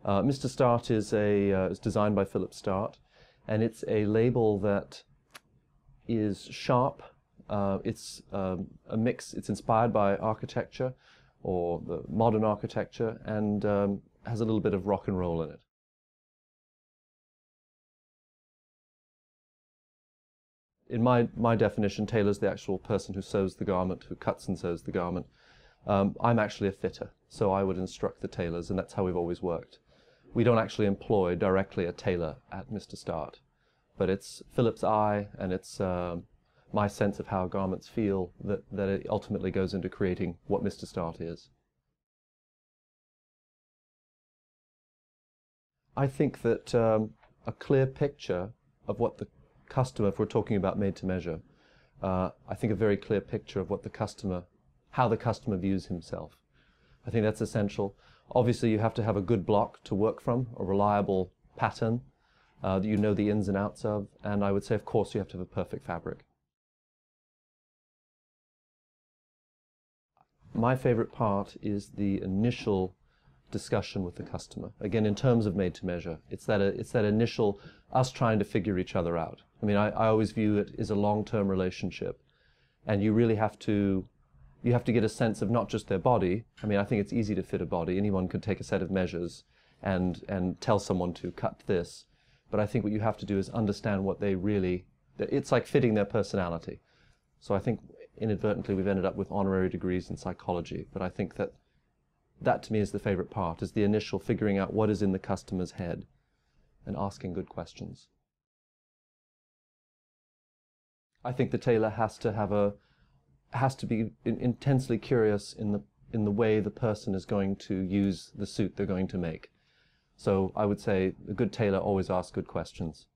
Mr. Start is designed by Philip Start, and it's a label that is sharp. It's a mix. It's inspired by architecture, or the modern architecture, and has a little bit of rock and roll in it. In my definition, tailor's the actual person who sews the garment, who cuts and sews the garment. I'm actually a fitter, so I would instruct the tailors, and that's how we've always worked. We don't actually employ directly a tailor at Mr. Start, but it's Philip's eye, and it's my sense of how garments feel that it ultimately goes into creating what Mr. Start is. I think that a clear picture of what the customer, if we're talking about made to measure, I think a very clear picture of what the customer, how the customer views himself. I think that's essential. Obviously, you have to have a good block to work from, a reliable pattern that you know the ins and outs of, and I would say, of course, you have to have a perfect fabric. My favorite part is the initial discussion with the customer. Again, in terms of made to measure, it's that initial us trying to figure each other out. I mean, I always view it as a long-term relationship, and you really have to get a sense of not just their body. I mean, I think it's easy to fit a body. Anyone could take a set of measures and tell someone to cut this. But I think what you have to do is understand what they really, it's like fitting their personality. So I think inadvertently we've ended up with honorary degrees in psychology. But I think that to me is the favorite part, is the initial figuring out what is in the customer's head and asking good questions. I think the tailor has to be intensely curious in the way the person is going to use the suit they're going to make. So I would say a good tailor always asks good questions.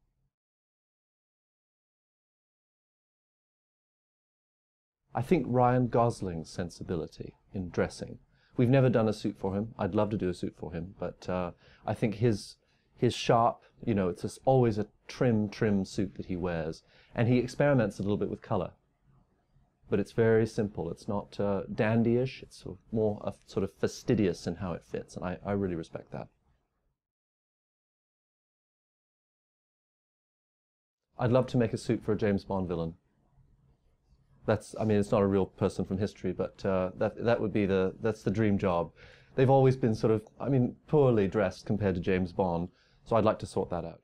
I think Ryan Gosling's sensibility in dressing. We've never done a suit for him. I'd love to do a suit for him, but I think his sharp, you know, it's always a trim suit that he wears, and he experiments a little bit with color. But it's very simple. It's not dandyish. It's more sort of fastidious in how it fits, and I really respect that. I'd love to make a suit for a James Bond villain. I mean, it's not a real person from history, but that would be that's the dream job. They've always been sort of, I mean, poorly dressed compared to James Bond, so I'd like to sort that out.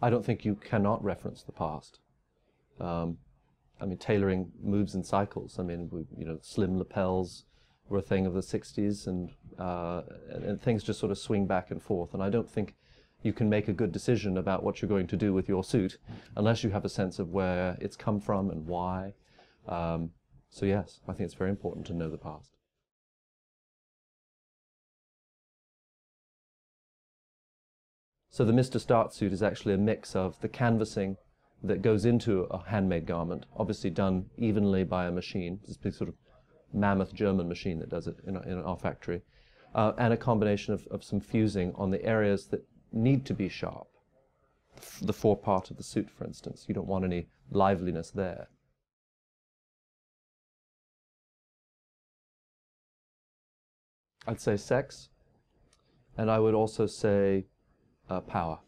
I don't think you cannot reference the past. I mean, tailoring moves in cycles. I mean, slim lapels were a thing of the 60s, and things just sort of swing back and forth. And I don't think you can make a good decision about what you're going to do with your suit unless you have a sense of where it's come from and why. So yes, I think it's very important to know the past. So the Mr. Start suit is actually a mix of the canvassing that goes into a handmade garment, obviously done evenly by a machine, this big sort of mammoth German machine that does it in our factory, and a combination of some fusing on the areas that need to be sharp. The forepart of the suit, for instance, you don't want any liveliness there. I'd say sex, and I would also say power.